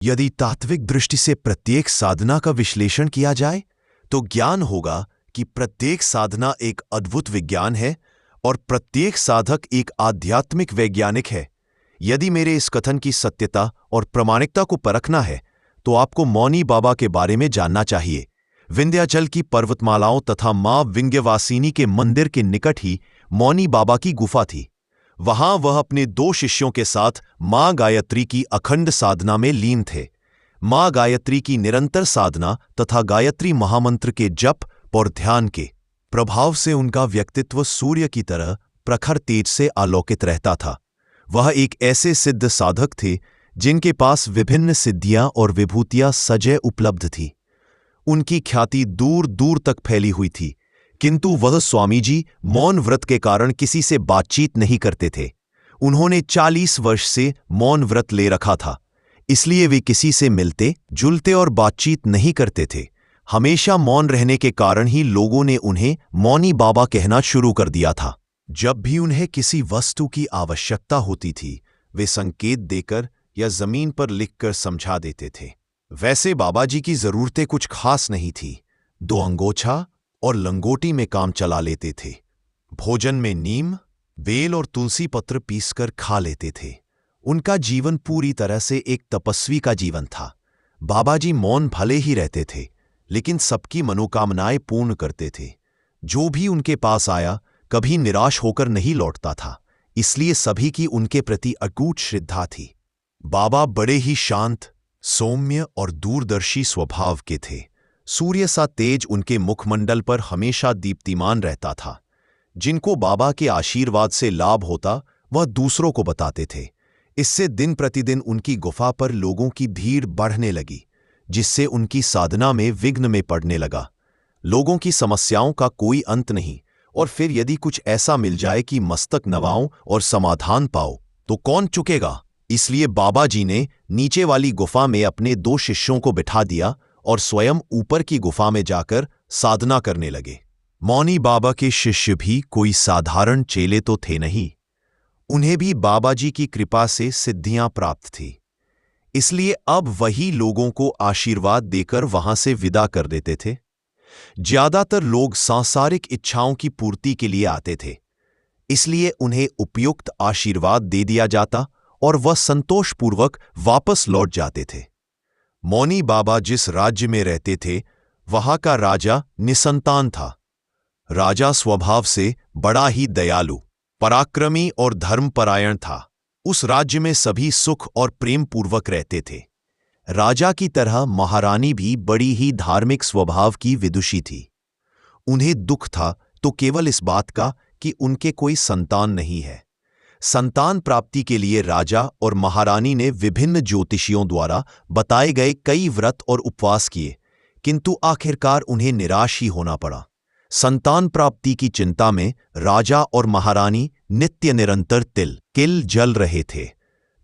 यदि तात्विक दृष्टि से प्रत्येक साधना का विश्लेषण किया जाए तो ज्ञान होगा कि प्रत्येक साधना एक अद्भुत विज्ञान है और प्रत्येक साधक एक आध्यात्मिक वैज्ञानिक है। यदि मेरे इस कथन की सत्यता और प्रामाणिकता को परखना है तो आपको मौनी बाबा के बारे में जानना चाहिए। विंध्याचल की पर्वतमालाओं तथा मां विंध्यवासिनी के मंदिर के निकट ही मौनी बाबा की गुफा थी। वहां वह अपने 2 शिष्यों के साथ मां गायत्री की अखंड साधना में लीन थे। मां गायत्री की निरंतर साधना तथा गायत्री महामंत्र के जप और ध्यान के प्रभाव से उनका व्यक्तित्व सूर्य की तरह प्रखर तेज से आलोकित रहता था। वह एक ऐसे सिद्ध साधक थे जिनके पास विभिन्न सिद्धियां और विभूतियां सजय उपलब्ध थी। उनकी ख्याति दूर दूर तक फैली हुई थी, किंतु वह स्वामी जी मौन व्रत के कारण किसी से बातचीत नहीं करते थे। उन्होंने 40 वर्ष से मौन व्रत ले रखा था, इसलिए वे किसी से मिलते जुलते और बातचीत नहीं करते थे। हमेशा मौन रहने के कारण ही लोगों ने उन्हें मौनी बाबा कहना शुरू कर दिया था। जब भी उन्हें किसी वस्तु की आवश्यकता होती थी, वे संकेत देकर या जमीन पर लिखकर समझा देते थे। वैसे बाबा जी की जरूरतें कुछ खास नहीं थी। 2 अंगोछा और लंगोटी में काम चला लेते थे। भोजन में नीम, बेल और तुलसी पत्र पीसकर खा लेते थे। उनका जीवन पूरी तरह से एक तपस्वी का जीवन था। बाबा जी मौन भले ही रहते थे, लेकिन सबकी मनोकामनाएं पूर्ण करते थे। जो भी उनके पास आया कभी निराश होकर नहीं लौटता था, इसलिए सभी की उनके प्रति अटूट श्रद्धा थी। बाबा बड़े ही शांत, सौम्य और दूरदर्शी स्वभाव के थे। सूर्य सा तेज उनके मुखमंडल पर हमेशा दीप्तिमान रहता था। जिनको बाबा के आशीर्वाद से लाभ होता वह दूसरों को बताते थे। इससे दिन प्रतिदिन उनकी गुफा पर लोगों की भीड़ बढ़ने लगी, जिससे उनकी साधना में विघ्न में पड़ने लगा। लोगों की समस्याओं का कोई अंत नहीं, और फिर यदि कुछ ऐसा मिल जाए कि मस्तक नवाओ और समाधान पाओ तो कौन चुकेगा। इसलिए बाबा जी ने नीचे वाली गुफा में अपने 2 शिष्यों को बिठा दिया और स्वयं ऊपर की गुफा में जाकर साधना करने लगे। मौनी बाबा के शिष्य भी कोई साधारण चेले तो थे नहीं। उन्हें भी बाबा जी की कृपा से सिद्धियां प्राप्त थी, इसलिए अब वही लोगों को आशीर्वाद देकर वहां से विदा कर देते थे। ज्यादातर लोग सांसारिक इच्छाओं की पूर्ति के लिए आते थे, इसलिए उन्हें उपयुक्त आशीर्वाद दे दिया जाता और वह संतोषपूर्वक वापस लौट जाते थे। मौनी बाबा जिस राज्य में रहते थे वहां का राजा निसंतान था। राजा स्वभाव से बड़ा ही दयालु, पराक्रमी और धर्मपरायण था। उस राज्य में सभी सुख और प्रेम पूर्वक रहते थे। राजा की तरह महारानी भी बड़ी ही धार्मिक स्वभाव की विदुषी थी। उन्हें दुख था तो केवल इस बात का कि उनके कोई संतान नहीं है। संतान प्राप्ति के लिए राजा और महारानी ने विभिन्न ज्योतिषियों द्वारा बताए गए कई व्रत और उपवास किए, किंतु आखिरकार उन्हें निराश ही होना पड़ा। संतान प्राप्ति की चिंता में राजा और महारानी नित्य निरंतर तिल किल जल रहे थे।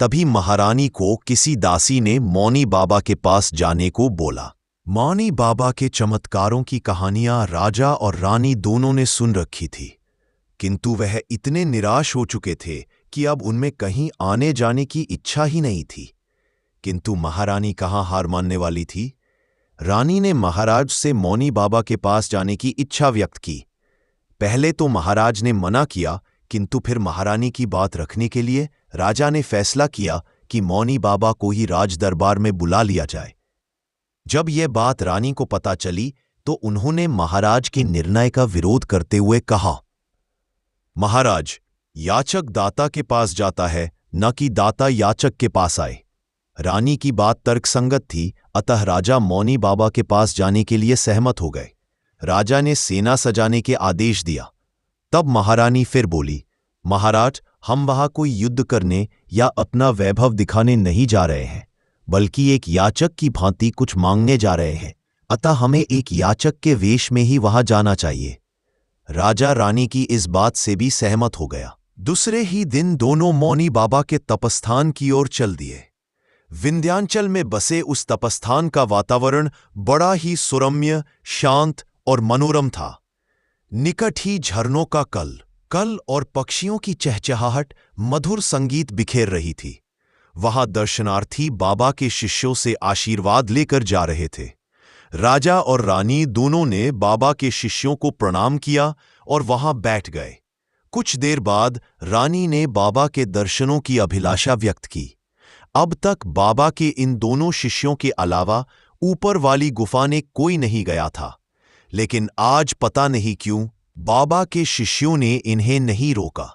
तभी महारानी को किसी दासी ने मौनी बाबा के पास जाने को बोला। मौनी बाबा के चमत्कारों की कहानियां राजा और रानी दोनों ने सुन रखी थी, किंतु वह इतने निराश हो चुके थे कि अब उनमें कहीं आने जाने की इच्छा ही नहीं थी। किंतु महारानी कहाँ हार मानने वाली थी। रानी ने महाराज से मौनी बाबा के पास जाने की इच्छा व्यक्त की। पहले तो महाराज ने मना किया, किंतु फिर महारानी की बात रखने के लिए राजा ने फैसला किया कि मौनी बाबा को ही राज दरबार में बुला लिया जाए। जब यह बात रानी को पता चली तो उन्होंने महाराज के निर्णय का विरोध करते हुए कहा, महाराज, याचक दाता के पास जाता है, न कि दाता याचक के पास आए। रानी की बात तर्कसंगत थी, अतः राजा मौनी बाबा के पास जाने के लिए सहमत हो गए। राजा ने सेना सजाने के आदेश दिया। तब महारानी फिर बोली, महाराज, हम वहां कोई युद्ध करने या अपना वैभव दिखाने नहीं जा रहे हैं, बल्कि एक याचक की भांति कुछ मांगने जा रहे हैं, अतः हमें एक याचक के वेश में ही वहां जाना चाहिए। राजा रानी की इस बात से भी सहमत हो गया। दूसरे ही दिन दोनों मौनी बाबा के तपस्थान की ओर चल दिए। विंध्याचल में बसे उस तपस्थान का वातावरण बड़ा ही सुरम्य, शांत और मनोरम था। निकट ही झरनों का कल और पक्षियों की चहचहाहट मधुर संगीत बिखेर रही थी। वहां दर्शनार्थी बाबा के शिष्यों से आशीर्वाद लेकर जा रहे थे। राजा और रानी दोनों ने बाबा के शिष्यों को प्रणाम किया और वहां बैठ गए। कुछ देर बाद रानी ने बाबा के दर्शनों की अभिलाषा व्यक्त की। अब तक बाबा के इन दोनों शिष्यों के अलावा ऊपर वाली गुफा ने कोई नहीं गया था, लेकिन आज पता नहीं क्यों बाबा के शिष्यों ने इन्हें नहीं रोका।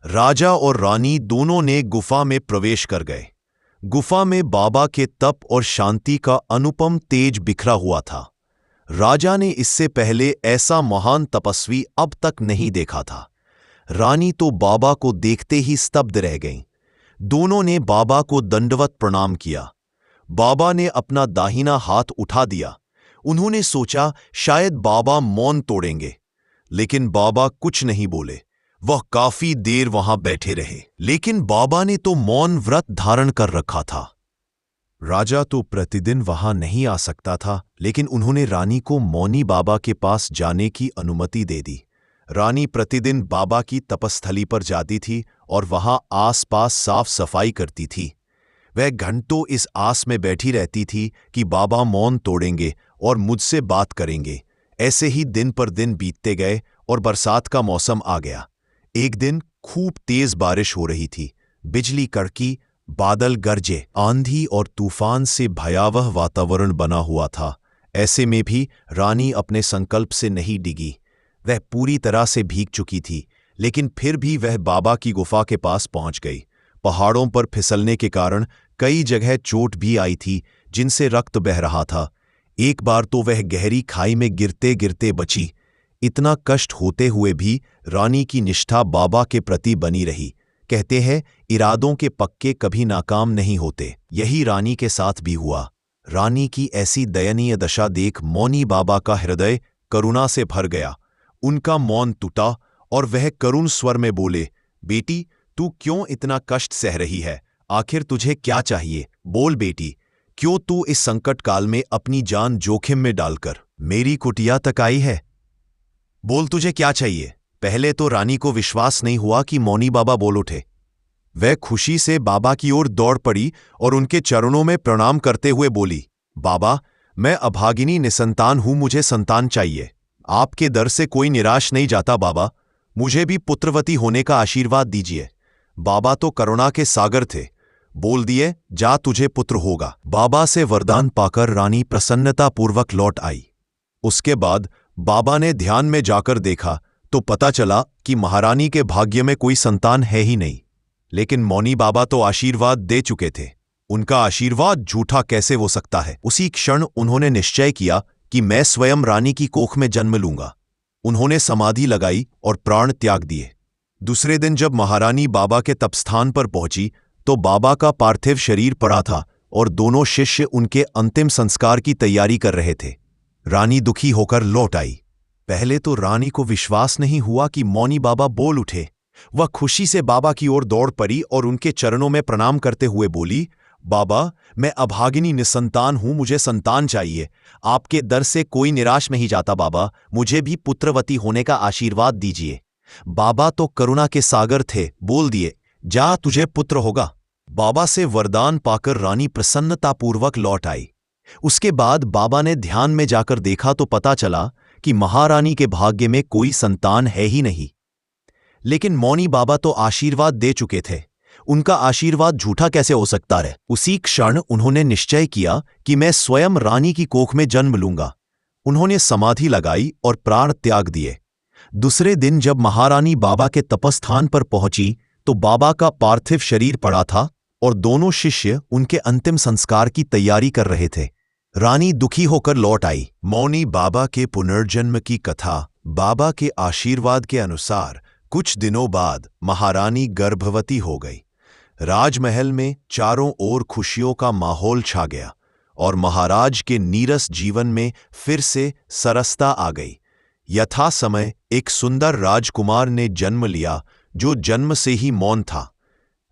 राजा और रानी दोनों ने गुफा में प्रवेश कर गए। गुफा में बाबा के तप और शांति का अनुपम तेज बिखरा हुआ था। राजा ने इससे पहले ऐसा महान तपस्वी अब तक नहीं देखा था। रानी तो बाबा को देखते ही स्तब्ध रह गईं। दोनों ने बाबा को दंडवत प्रणाम किया। बाबा ने अपना दाहिना हाथ उठा दिया। उन्होंने सोचा शायद बाबा मौन तोड़ेंगे, लेकिन बाबा कुछ नहीं बोले। वह काफी देर वहां बैठे रहे, लेकिन बाबा ने तो मौन व्रत धारण कर रखा था। राजा तो प्रतिदिन वहां नहीं आ सकता था, लेकिन उन्होंने रानी को मौनी बाबा के पास जाने की अनुमति दे दी। रानी प्रतिदिन बाबा की तपस्थली पर जाती थी और वहां आसपास साफ सफाई करती थी। वह घंटों इस आस में बैठी रहती थी कि बाबा मौन तोड़ेंगे और मुझसे बात करेंगे। ऐसे ही दिन पर दिन बीतते गए और बरसात का मौसम आ गया। एक दिन खूब तेज बारिश हो रही थी। बिजली कड़की, बादल गरजे, आंधी और तूफान से भयावह वातावरण बना हुआ था। ऐसे में भी रानी अपने संकल्प से नहीं डिगी। वह पूरी तरह से भीग चुकी थी, लेकिन फिर भी वह बाबा की गुफा के पास पहुंच गई। पहाड़ों पर फिसलने के कारण कई जगह चोट भी आई थी, जिनसे रक्त बह रहा था। एक बार तो वह गहरी खाई में गिरते गिरते बची। इतना कष्ट होते हुए भी रानी की निष्ठा बाबा के प्रति बनी रही। कहते हैं इरादों के पक्के कभी नाकाम नहीं होते। यही रानी के साथ भी हुआ। रानी की ऐसी दयनीय दशा देख मौनी बाबा का हृदय करुणा से भर गया। उनका मौन टूटा और वह करुण स्वर में बोले, बेटी, तू क्यों इतना कष्ट सह रही है? आखिर तुझे क्या चाहिए? बोल बेटी, क्यों तू इस संकट काल में अपनी जान जोखिम में डालकर मेरी कुटिया तक आई है? बोल, तुझे क्या चाहिए? पहले तो रानी को विश्वास नहीं हुआ कि मौनी बाबा बोल उठे। वह खुशी से बाबा की ओर दौड़ पड़ी और उनके चरणों में प्रणाम करते हुए बोली, बाबा, मैं अभागिनी निसंतान हूं, मुझे संतान चाहिए। आपके दर से कोई निराश नहीं जाता बाबा, मुझे भी पुत्रवती होने का आशीर्वाद दीजिए। बाबा तो करुणा के सागर थे, बोल दिए, जा, तुझे पुत्र होगा। बाबा से वरदान पाकर रानी प्रसन्नतापूर्वक लौट आई। उसके बाद बाबा ने ध्यान में जाकर देखा तो पता चला कि महारानी के भाग्य में कोई संतान है ही नहीं। लेकिन मौनी बाबा तो आशीर्वाद दे चुके थे, उनका आशीर्वाद झूठा कैसे हो सकता है? उसी क्षण उन्होंने निश्चय किया कि मैं स्वयं रानी की कोख में जन्म लूंगा। उन्होंने समाधि लगाई और प्राण त्याग दिए। दूसरे दिन जब महारानी बाबा के तपस्थान पर पहुंची तो बाबा का पार्थिव शरीर पड़ा था और दोनों शिष्य उनके अंतिम संस्कार की तैयारी कर रहे थे। रानी दुखी होकर लौट आई। पहले तो रानी को विश्वास नहीं हुआ कि मौनी बाबा बोल उठे। वह खुशी से बाबा की ओर दौड़ पड़ी और उनके चरणों में प्रणाम करते हुए बोली, बाबा, मैं अभागिनी निसंतान हूं, मुझे संतान चाहिए। आपके दर से कोई निराश नहीं जाता बाबा, मुझे भी पुत्रवती होने का आशीर्वाद दीजिए। बाबा तो करुणा के सागर थे, बोल दिए, जा, तुझे पुत्र होगा। बाबा से वरदान पाकर रानी प्रसन्नतापूर्वक लौट आई। उसके बाद बाबा ने ध्यान में जाकर देखा तो पता चला कि महारानी के भाग्य में कोई संतान है ही नहीं। लेकिन मौनी बाबा तो आशीर्वाद दे चुके थे, उनका आशीर्वाद झूठा कैसे हो सकता है? उसी क्षण उन्होंने निश्चय किया कि मैं स्वयं रानी की कोख में जन्म लूंगा। उन्होंने समाधि लगाई और प्राण त्याग दिए। दूसरे दिन जब महारानी बाबा के तपस्थान पर पहुंची तो बाबा का पार्थिव शरीर पड़ा था और दोनों शिष्य उनके अंतिम संस्कार की तैयारी कर रहे थे। रानी दुखी होकर लौट आई। मौनी बाबा के पुनर्जन्म की कथा। बाबा के आशीर्वाद के अनुसार कुछ दिनों बाद महारानी गर्भवती हो गई। राजमहल में चारों ओर खुशियों का माहौल छा गया और महाराज के नीरस जीवन में फिर से सरसता आ गई। यथा समय एक सुंदर राजकुमार ने जन्म लिया जो जन्म से ही मौन था।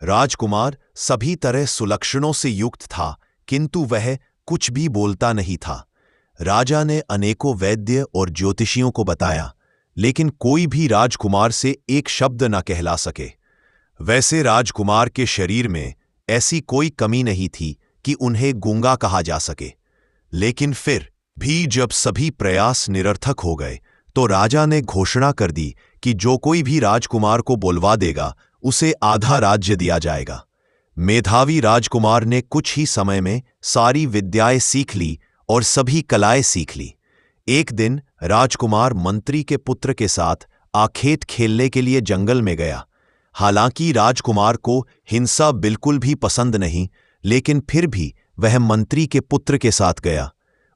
राजकुमार सभी तरह सुलक्षणों से युक्त था, किंतु वह कुछ भी बोलता नहीं था। राजा ने अनेकों वैद्य और ज्योतिषियों को बताया, लेकिन कोई भी राजकुमार से एक शब्द न कहला सके। वैसे राजकुमार के शरीर में ऐसी कोई कमी नहीं थी कि उन्हें गूंगा कहा जा सके। लेकिन फिर भी जब सभी प्रयास निरर्थक हो गए तो राजा ने घोषणा कर दी कि जो कोई भी राजकुमार को बुलवा देगा उसे आधा राज्य दिया जाएगा। मेधावी राजकुमार ने कुछ ही समय में सारी विद्याएं सीख ली और सभी कलाएं सीख ली। एक दिन राजकुमार मंत्री के पुत्र के साथ आखेट खेलने के लिए जंगल में गया। हालांकि राजकुमार को हिंसा बिल्कुल भी पसंद नहीं, लेकिन फिर भी वह मंत्री के पुत्र के साथ गया।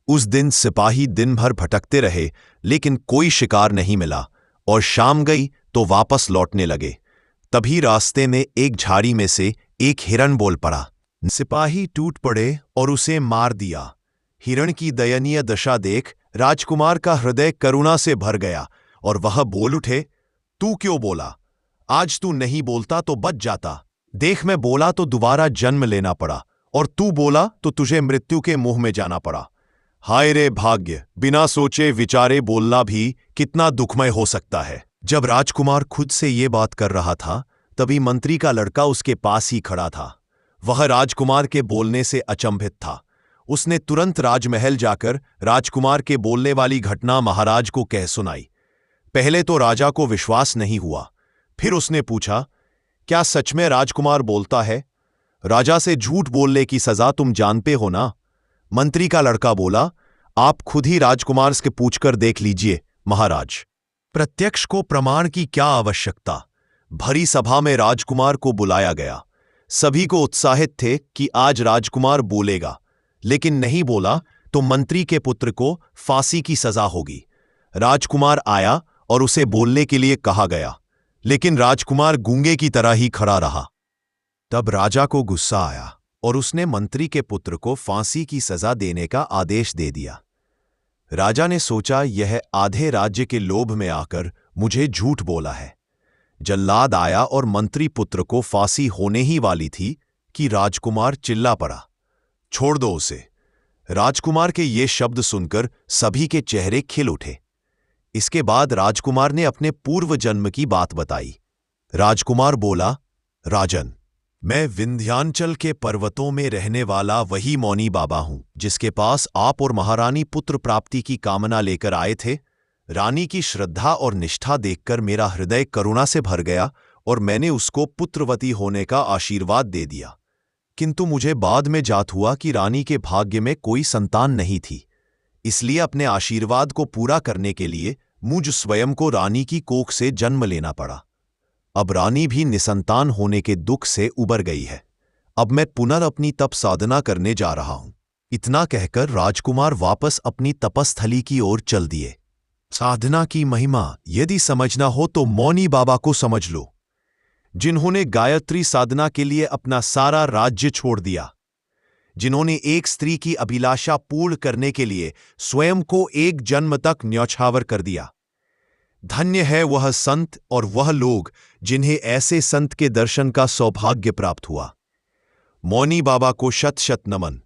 उस दिन सिपाही दिन भर भटकते रहे, लेकिन कोई शिकार नहीं मिला और शाम गई तो वापस लौटने लगे। तभी रास्ते में एक झाड़ी में से एक हिरण बोल पड़ा। सिपाही टूट पड़े और उसे मार दिया। हिरण की दयनीय दशा देख राजकुमार का हृदय करुणा से भर गया और वह बोल उठे, तू क्यों बोला? आज तू नहीं बोलता तो बच जाता। देख, मैं बोला तो दोबारा जन्म लेना पड़ा और तू बोला तो तुझे मृत्यु के मुंह में जाना पड़ा। हाय रे भाग्य, बिना सोचे विचारे बोलना भी कितना दुखमय हो सकता है। जब राजकुमार खुद से ये बात कर रहा था, तभी मंत्री का लड़का उसके पास ही खड़ा था। वह राजकुमार के बोलने से अचंभित था। उसने तुरंत राजमहल जाकर राजकुमार के बोलने वाली घटना महाराज को कह सुनाई। पहले तो राजा को विश्वास नहीं हुआ। फिर उसने पूछा, क्या सच में राजकुमार बोलता है? राजा से झूठ बोलने की सजा तुम जानते हो ना? मंत्री का लड़का बोला, आप खुद ही राजकुमार से पूछकर देख लीजिए महाराज। प्रत्यक्ष को प्रमाण की क्या आवश्यकता? भरी सभा में राजकुमार को बुलाया गया। सभी को उत्साहित थे कि आज राजकुमार बोलेगा, लेकिन नहीं बोला तो मंत्री के पुत्र को फांसी की सजा होगी। राजकुमार आया और उसे बोलने के लिए कहा गया, लेकिन राजकुमार गूंगे की तरह ही खड़ा रहा। तब राजा को गुस्सा आया और उसने मंत्री के पुत्र को फांसी की सजा देने का आदेश दे दिया। राजा ने सोचा, यह आधे राज्य के लोभ में आकर मुझे झूठ बोला है। जल्लाद आया और मंत्री पुत्र को फांसी होने ही वाली थी कि राजकुमार चिल्ला पड़ा, छोड़ दो उसे। राजकुमार के ये शब्द सुनकर सभी के चेहरे खिल उठे। इसके बाद राजकुमार ने अपने पूर्व जन्म की बात बताई। राजकुमार बोला, राजन, मैं विंध्यांचल के पर्वतों में रहने वाला वही मौनी बाबा हूं जिसके पास आप और महारानी पुत्र प्राप्ति की कामना लेकर आए थे। रानी की श्रद्धा और निष्ठा देखकर मेरा हृदय करुणा से भर गया और मैंने उसको पुत्रवती होने का आशीर्वाद दे दिया। किंतु मुझे बाद में जात हुआ कि रानी के भाग्य में कोई संतान नहीं थी। इसलिए अपने आशीर्वाद को पूरा करने के लिए मुझ स्वयं को रानी की कोख से जन्म लेना पड़ा। अब रानी भी निसंतान होने के दुख से उबर गई है। अब मैं पुनः अपनी तप साधना करने जा रहा हूं। इतना कहकर राजकुमार वापस अपनी तपस्थली की ओर चल दिए। साधना की महिमा यदि समझना हो तो मौनी बाबा को समझ लो, जिन्होंने गायत्री साधना के लिए अपना सारा राज्य छोड़ दिया, जिन्होंने एक स्त्री की अभिलाषा पूर्ण करने के लिए स्वयं को एक जन्म तक न्यौछावर कर दिया। धन्य है वह संत और वह लोग जिन्हें ऐसे संत के दर्शन का सौभाग्य प्राप्त हुआ। मौनी बाबा को शत शत नमन।